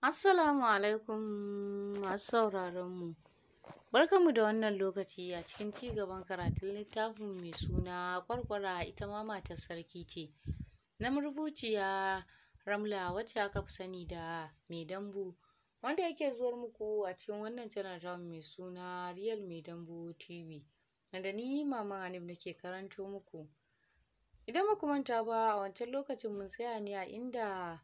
Assalamu alaikum masu sauraronmu. Barkanmu da wannan lokaci a cikin ci gaban karatun littafin mai suna Ƙwarƙwara ita ma matar sarki ce. Na marubuciya Ramla wacce aka fi sani da Mai Dambu, wanda yake zuwar muku a cikin wannan channel tamu mai suna Real Mai Dambu TV. Wanda ni Maman Hanif nake karanto muku. Idan ba ku manta ba, a wancan lokacin mun tsaya ne a inda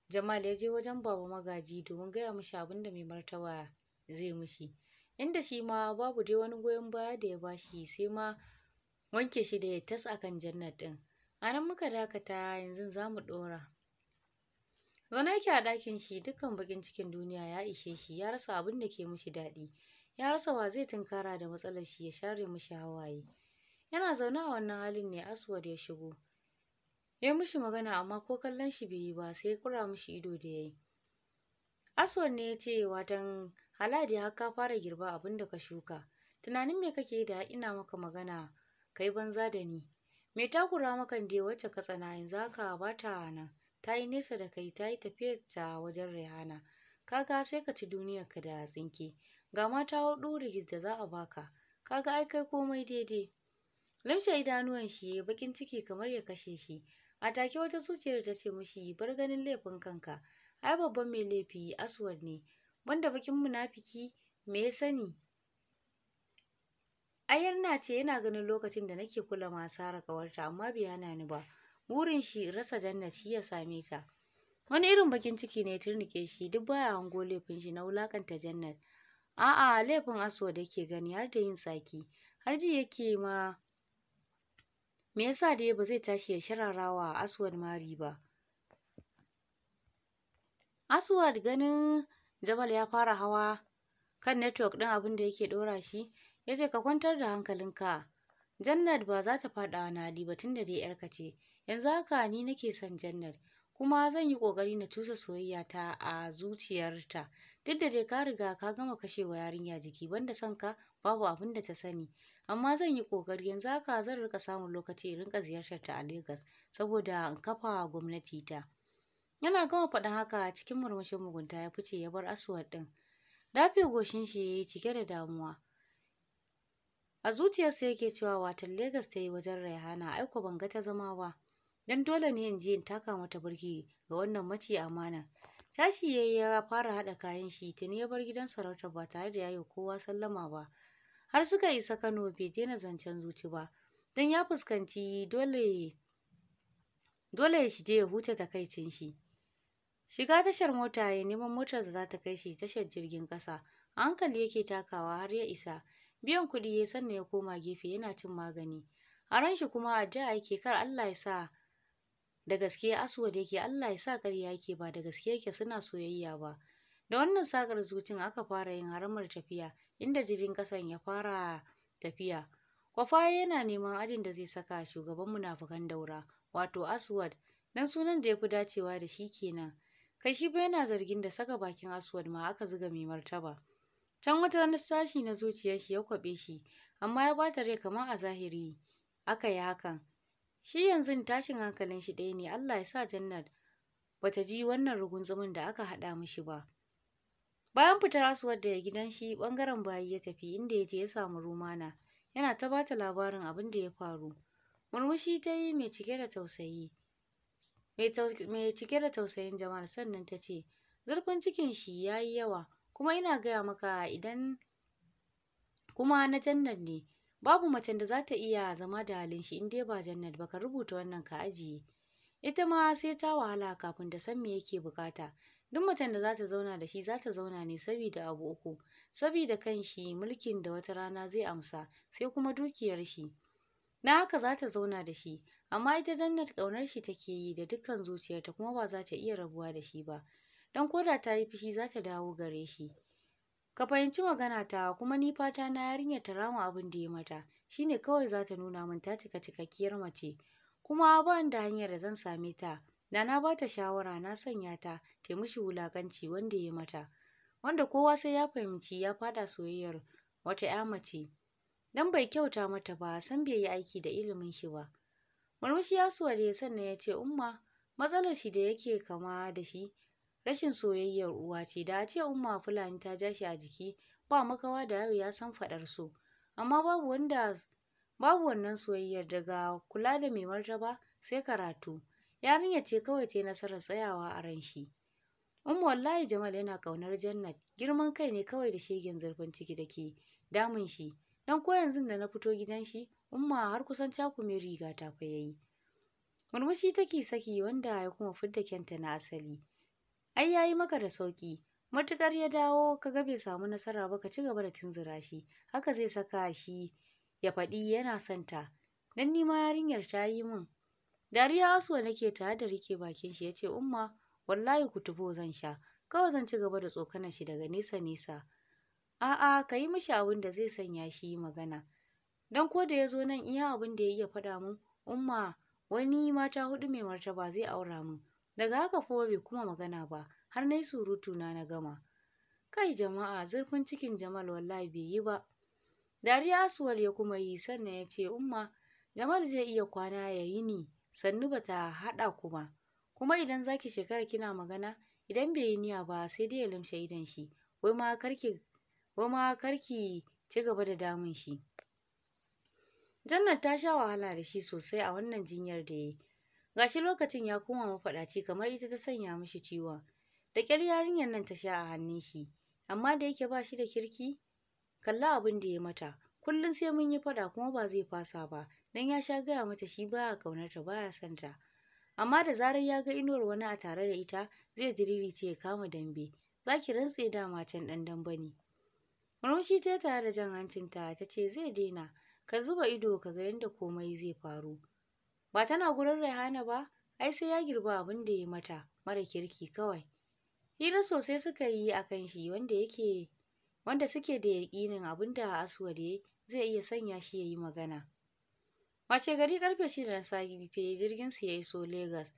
Jamal ya je wajen Baba Magaji domin gaya mishi abin da mai martaba zai mishi, inda shi ma babu dai wani goyon baya da ya bashi sai ma wanke shi da ya tas akan Jannat ɗin. A nan muka dakata, yanzu za mu ɗora. Zaune yake a ɗakin shi, dukkan bakin cikin duniya ya ishe shi, ya rasa abin da ke mishi daɗi, ya rasa wa zai tunkara da matsalar shi ya share mishi hawaye. Yana zaune a wannan halin ne Aswad ya shigo. Ya yi mishi magana amma ko kallon shi bai yi ba, sai ya kura mishi ido da ya yi. Aswad ne ya ce, watan Haladi har ka fara girba abin da ka shuka. Tunanin me kake da ina maka magana kai banza da ni. Me takura maka dai wacce ka tsana yanzu haka ba ta nan. Ta yi nesa da kai, ta yi tafiyar ta wajen Rehana. Kaga sai ka ci duniyar ka da tsinke. Ga mata huɗu rigis da za a baka. Kaga ai kai komai daidai. Limshe idanuwan shi ya bakin ciki kamar ya kashe shi. A take wata zuciyar ta ce mishi, bar ganin laifin kanka. Ai babban mai laifi Aswad ne. Banda bakin munafiki me ya sani? Ai yana ce yana ganin lokacin da nake kula Masara kawarta amma bai hana ni ba. Burin shi rasa Jannat shi ya same ta. Wani irin bakin ciki ne ya turnike shi, duk baya hango laifin shi na wulakanta Jannat. A'a, laifin Aswad yake gani har da yin tsaki. Har ji yake ma me yasa dai ba zai tashi ya shararawa Aswad mari ba. Aswad ganin Jamal ya fara hawa kan network ɗin abin da yake ɗora shi, ya ce ka kwantar da hankalinka. Jannat ba za ta faɗa wani hali ba tunda dai ‘yarka ce. Yanzu haka ni nake son Jannat, kuma zan yi ƙoƙari na tusa soyayya ta a zuciyarta. Duk da dai ka riga ka gama kashewa yarinya jiki, banda son ka babu abin da ta sani. Amma zan yi ƙoƙari, yanzu haka zan rika samun lokaci in rinka ziyartar ta a Legas saboda in kafa gwamnati ta. Yana gama faɗin haka cikin murmushin mugunta ya fice ya bar Aswad ɗin. Dafe goshin shi ya yi cike da damuwa. A zuciyarsa yake cewa watan Legas ta yi wajen Raihana, aiko ban ga ta zama ba. Dan dole ne in je in taka mata birki ga wannan mace amana. Tashi ya fara haɗa kayan shi, tuni ya bar gidan sarauta ba tare da ya yi kowa sallama ba. Har suka isa Kano bai daina zancen zuci ba, don ya fuskanci dole ya shige ya huce takaicin shi. Shiga tashar mota ya neman motar da za ta kai shi tashar jirgin ƙasa. A hankali yake takawa har ya isa. Biyan kuɗi ya sannan ya koma gefe yana cin magani. A ran shi kuma addu'a yake kar Allah ya sa da gaske Aswad yake, Allah ya sa ƙarya yake ba da gaske yake suna soyayya ba. Da wannan sakar zucin aka fara yin haramar tafiya, inda jirgin ƙasan ya fara tafiya. Kwafa yana neman ajin da zai saka shugaban munafukan Daura, wato Aswad, dan sunan da ya fi dacewa da shi kenan. Kai shi fa yana zargin da saka bakin Aswad ma aka zuga mai martaba. Can wata sashi na zuciyar shi ya kwaɓe shi, amma ya bata rai kamar a zahiri aka yi hakan. Shi yanzu tashin hankalin shi ɗaya ne, Allah ya sa Jannat bata ji wannan rugunzumin da aka haɗa mishi ba. Bayan fitar Aswad daga gidan shi, ɓangaren bayi ya tafi inda ya je ya samu Rumana. Yana ta bata labarin abin da ya faru. Murmushi ta yi mai cike da tausayi. Mai cike da tausayin Jamal, sannan ta ce, zurfin cikin shi ya yi yawa, kuma ina gaya maka idan kuma na Jannat ne. Babu macen da za ta iya zama da halin shi in dai ba Jannat ba, ka rubuta wannan ka ajiye. Ita ma sai ta wahala kafin ta san me yake bukata. Duk macen da za ta zauna da shi za ta zauna ne saboda abu uku. Saboda kan shi, mulkin da wata rana zai amsa, sai kuma dukiyar shi. Na haka za ta zauna da shi, amma ita Jannat ƙaunar shi take yi da dukkan zuciyarta kuma ba za ta iya rabuwa da shi ba. Dan koda ta yi fushi za ta dawo gare shi. Ka fahimci magana ta, kuma ni fata na yarinyar ta rama abin da ya mata. Shine kawai za ta nuna min ta cika cikakkiyar mace. Kuma ba da hanyar da zan same ta. Da na ba ta shawara na sanya ta ta mishi wulakanci wanda ya mata. Wanda kowa sai ya fahimci ya fada soyayyar wata ƴa mace. Dan bai kyauta mata ba, san bai yi aiki da ilimin shi ba. Murmushi ya suwale sannan ya ce, Umma, matsalar shi da yake kama da shi rashin soyayyar uwa ce. Da a ce Umma Fulani ta ja shi a jiki, ba makawa da yau ya san faɗar so. Amma babu wannan soyayyar, daga kula da mai martaba sai karatu. Yarinya ce kawai ta yi nasarar tsayawa a ran shi. Wallahi Jamal yana ƙaunar Jannat. Girman kai ne kawai da shegen zurfin ciki da ke damun shi. Dan ko yanzu da na fito gidan shi, Umma har kusan cakume riga ta fa yayi. Murmushi take saki wanda ya kuma fidda kyanta na asali. Ai yayi maka da sauki. Matukar ya dawo kaga bai samu nasara ba, ka ci gaba da tunzura shi. Haka zai saka shi ya faɗi yana son ta. Dan ni ma yarinyar ta yi min. Dariya Aswa nake tare da rike bakin shi, yace Umma wallahi kutufo zan sha. Kawai zan ci gaba da tsokanar shi daga nesa nesa. A'a, ka yi mishi abin da zai sanya shi yi magana. Dan ko da ya zo nan iya abin da ya iya faɗa min, Umma wani mata 4 mai martaba zai aura min. Daga haka kuma bai kuma magana ba, har nayi surutu na gama. Kai jama'a, zurfin cikin Jamal wallahi bai yi ba. Dariya Aswal ya kuma yi, sannan ya ce Umma Jamal zai iya kwana ya yi ni, sannu bata haɗa kuma idan zaki shekara kina magana, idan bai yi niyya ba sai dai ya lumshe idon shi. Wai ma karki ci gaba da damun shi. Jannat ta sha wahala da shi sosai a wannan jinyar da yayi. Gashi lokacin ya koma mafaɗaci kamar ita ta sanya mishi ciwon. Da ƙyar yarinyar nan ta sha a hannun shi, amma da yake ba shi da kirki, kalla abin da ya mata. Kullum sai mun yi faɗa kuma ba zai fasa ba, dan ya sha gaya mata shi baya ƙaunarta, baya son ta. Amma da zarar ya ga inuwar wani a tare da ita, zai diririce ya kama dambe. Zaki rantse dama can ɗan dambe ne. Murmushi ta tare da jan hancinta ta ce zai daina, ka zuba ido ka ga yadda komai zai faru. Ba tana gurin Raihana ba, ai sai ya girba abin da ya mata, mara kirki kawai. Hira sosai suka yi a kan shi wanda suke da yaƙinin abin da Aswad zai iya sanya shi ya yi magana. Washe gari karfe 6 na safe jirgin su ya iso Legas.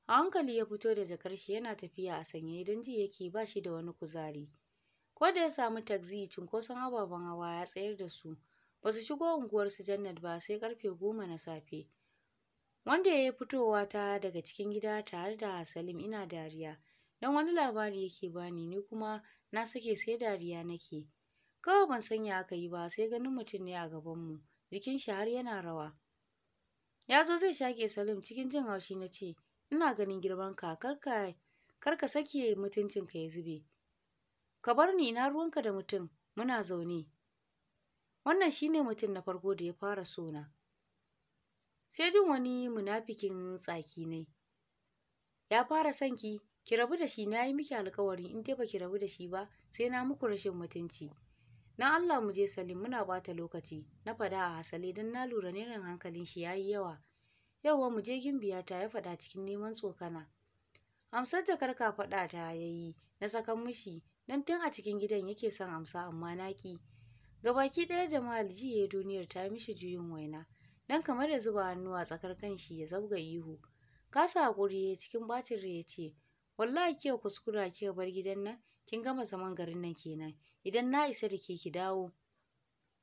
A hankali ya fito da jakar shi yana tafiya a sanye don ji yake ba shi da wani kuzari. Ko da ya samu taxi, cunkoson ababen hawa ya tsayar da su. Ba su shigo unguwar su Jannat ba sai karfe 10 na safe. Wanda ya yi fitowa ta daga cikin gida tare da Salim ina dariya. Dan wani labari yake bani, ni kuma na sake sai dariya nake. Kawai ban sanya aka yi ba sai ganin mutum ne a gabanmu. Jikin shi har yana rawa. Ya zo zai shake Salim, cikin jin haushi na ce, ina ganin girman ka, kar ka sake mutuncinka ya zube. Ka bar ni, ina ruwanka da mutum, muna zaune. Wannan shine mutum na farko da ya fara sona. Sai jin wani munafikin tsaki ne. Ya fara son ki rabu da shi, na yi miki alkawari in dai baki rabu da shi ba sai na muku rashin mutunci. Na Allah mu je Salim, muna bata lokaci, na fada a hasale don na lura nerin hankalin shi yayi yawa. Yauwa mu je Gimbiya ta, ya fada cikin neman tsokana. Amsar jakar ka fada ta yayi, na sakan mishi dan tun a cikin gidan yake son amsa amma naki. Gabaki ɗaya Jamal jiye duniyar ta mishi juyin waina, dan kamar ya zuba hannu a tsakar kanshi ya zabga ihu. Kasa hakuri cikin bacin rai ya ce, wallahi kiyo kuskura kiyo bar gidan nan, kin gama zaman garin nan kenan. Idan na isa da ke ki dawo.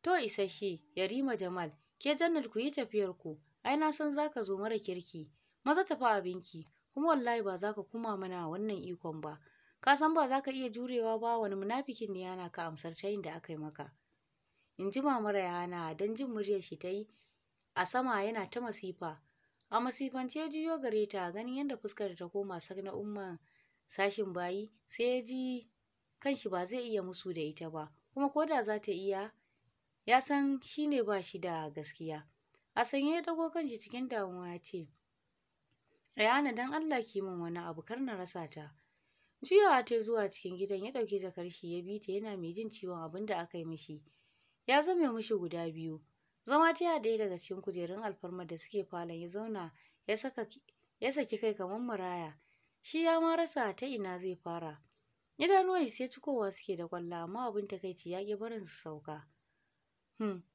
To isasshe, Yarima Jamal, ke Jannat ku yi tafiyar ku. Ai na san zaka zo mara kirki. Maza tafi abinki, kuma wallahi ba za ka kuma mana wannan ikon ba. Ka san ba za ka iya jurewa ba, wani munafikin ne yana ka amsar tayin da aka yi maka. In ji Mama Raihana dan jin muryar shi ta yi a sama yana ta masifa. A masifance juyo gare ta, ganin yadda fuskar ta koma sak na Umman sashin bayi, sai ya ji kanshi ba zai iya musu da ita ba, kuma ko da za ta iya, ya san shi ne ba shi da gaskiya. A sanye ya dago kanshi cikin damuwa ya ce, Raihana dan Allah ki min wani abu, kar na rasa ta. Juyawa ta zuwa cikin gidan, ya ɗauki jakar shi ya bi ta yana mai jin ciwon abin da aka yi mishi. Ya zame mishi guda biyu. Zama ta ɗaya daga cikin kujerun alfarma da suke falon ya zauna ya saki kai kamar maraya. Shi ya ma rasa ta ina zai fara. Idanuwan sai cikowa suke da kwalla, amma abin takaici ya ƙi barin su sauka.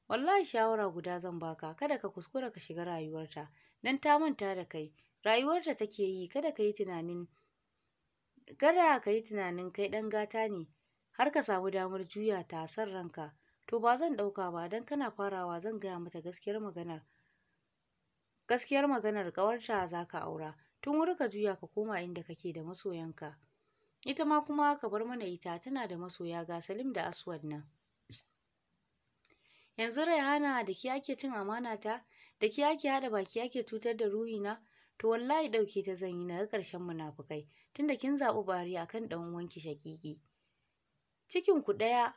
Wallahi shawara guda zan baka, kada ka kuskura ka shiga rayuwarta, dan ta manta da kai. Rayuwarta take yi, kada ka yi tunanin kai ɗan gata ne har ka samu damar juya ta san ranka. To ba zan ɗauka ba, dan kana farawa zan gaya mata gaskiyar maganar ƙawarta za ka aura. Tun wuri ka juya ka koma inda kake da masoyanka. ita ma kuma ka bar mana ita, tana da masoya ga Salim da Aswad nan. Yanzu Raihana da ke ake cin amana ta, da ke ake haɗa baki ake cutar da ruhina, to wallahi ɗauke ta zan yi na ga ƙarshen munafukai, tunda kin zaɓi Bari akan ɗan uwanki shaƙiƙi. Cikin ku ɗaya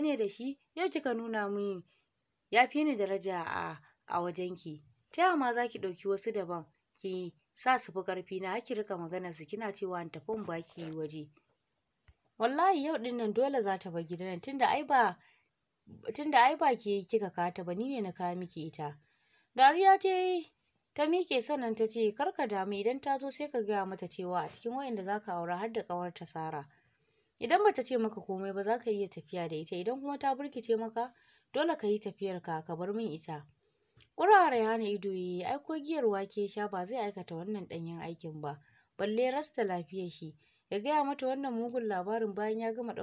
ne da shi, yau kika nuna min ya fi ni daraja a wajenki. Ta yaya ma za ki ɗauki wasu daban ki sa su fi ƙarfi na, ki rika magana su kina cewa in tafi in baki waje. Wallahi yau ɗin nan dole za ta bar gidan tunda ai ba ke kika kata ba, ni ne na kawo miki ita. Dariya ta miƙe sannan ta ce kar ka damu, idan ta zo sai ka gaya mata cewa a cikin wayanda za ka aura har da ƙawarta Sara. Idan bata ce maka komai ba za ka iya tafiya da ita, idan kuma ta burkice maka dole ka yi tafiyarka ka bar min ita. Ƙura Raihana ido yayi, ai ko giyar wake sha ba zai aikata wannan ɗanyen aikin ba, balle rasta lafiyar shi. Ya gaya mata wannan mugun labarin bayan ta gama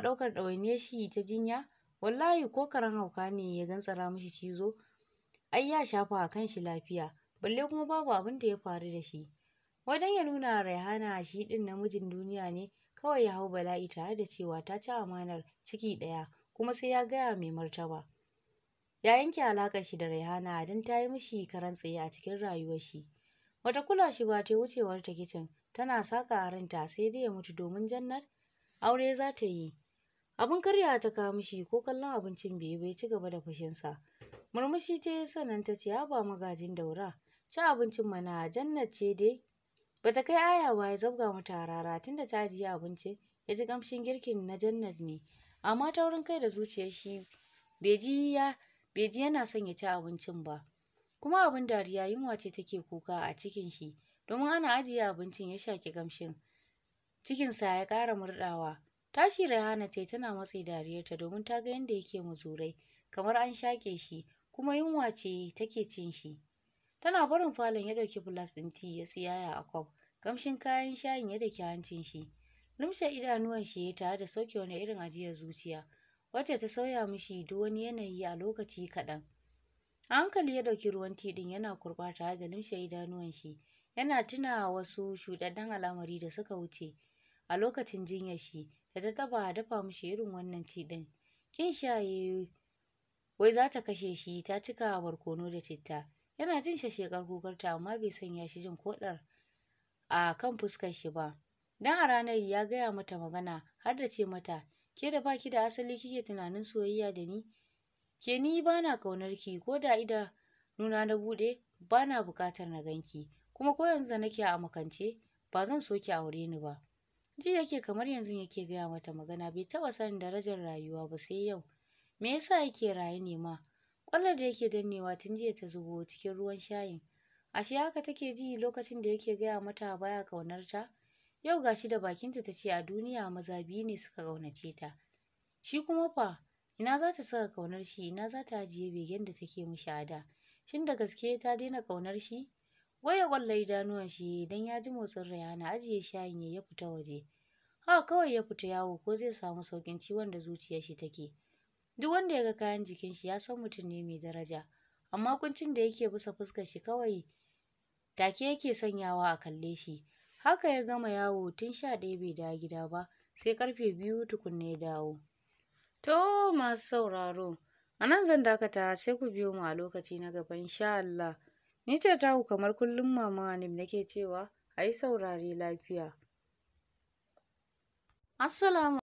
ɗaukar ɗawainiyar shi ta jinya. Wallahi ko karen hauka ne ya gantsara mishi cizo, ai ya shafa a kan shi lafiya, balle kuma babu abin da ya faru da shi. Wajen ya nuna Raihana shi ɗin namijin duniya ne, kawai ya hau bala'i tare da cewa ta ci amanar ciki ɗaya, kuma sai ya gaya mai martaba. Ya yanke alaƙar shi da Raihana don ta yi mishi karan tsaye a cikin rayuwar shi. Wata kula shi ba ta wucewar ta kicin, tana saka a ranta sai dai ya mutu domin Jannat aure za ta yi. Abin karyawa ta kawo mishi, ko kallon abincin bai ci gaba da fushinsa. Murmushi ta yi sannan ta ce haba magajin Daura, ci abincin mana. Jannat ce dai bata kai aya ba ya zabga mata rara, tunda ta ajiye abincin ya ji kamshin girkin na Jannat ne, amma ta wurin kai da zuciyar shi bai ji yana son ya ci abincin ba. Kuma abin dariya, yunwa ce take kuka a cikin shi, domin ana ajiye abincin ya shaki kamshin cikinsa ya ƙara murɗawa. Tashi Raihana ta yi tana matse dariyarta domin ta ga yadda yake muzurai kamar an shaƙe shi, kuma yunwa ce take cin shi. Tana barin falon ya ɗauki filas ɗin tea ya tsiyaya a kwaf, kamshin kayan shayin ya daki hancin shi. Lumshe idanuwan shi ya tare da sauke wani irin ajiyar zuciya wacce ta sauya mishi duk wani yanayi a lokaci kaɗan. A hankali ya ɗauki ruwan tea ɗin yana kurɓa tare da lumshe idanuwan shi, yana tuna wasu shuɗaɗɗen al'amari da suka wuce a lokacin jinyar shi da ta taɓa dafa mishi irin wannan tea ɗin. Kin shaye wai za ta kashe shi, ta cika barkono da citta. Yana jin shekar kukarta amma bai sanya shi jin koɗar a kan fuskar shi ba. Dan a ranar ya gaya mata magana har da ce mata ke da baki da asali kike tunanin soyayya da ni? Ke ni bana kaunar ki, ko da nuna na buɗe bana buƙatar na ganki, kuma ko yanzu da nake a makance ba zan so ki aure ni ba. Ji yake kamar yanzu yake gaya mata magana, bai taɓa sanin darajar rayuwa ba sai yau. Me yasa yake raye ne ma? Ƙwallar da yake dannewa tun jiya ta zubo cikin ruwan shayin. Ashe haka take ji lokacin da yake gaya mata baya ƙaunar ta? Yau gashi da bakinta ta ce a duniya maza biyu ne suka ƙaunace ta. Shi kuma fa, ina za ta saka ƙaunar shi, ina za ta ajiye begen da take mishi a da? Shin da gaske ta daina ƙaunar shi? Goya ƙwallo idanuwan shi idan ya ji motsin Raihana ajiye shayin ya fita waje. Haka kawai ya fita yawo ko zai samu sauƙin ciwon da zuciyar shi take. Duk wanda ya ga kayan jikin shi ya san mutum ne mai daraja, amma kuncin da yake bisa fuskar shi kawai take yake sanyawa a kalle shi. Haka ya gama yawo tun 11 bai dawo gida ba, sai karfe 2 tukunna ya dawo. To masu sauraro, a nan zan dakata, sai ku biyo mu a lokaci na gaba insha Allah. Ni ce taku kamar kullum Mama Hanim nake cewa a yi saurare lafiya. Assalamu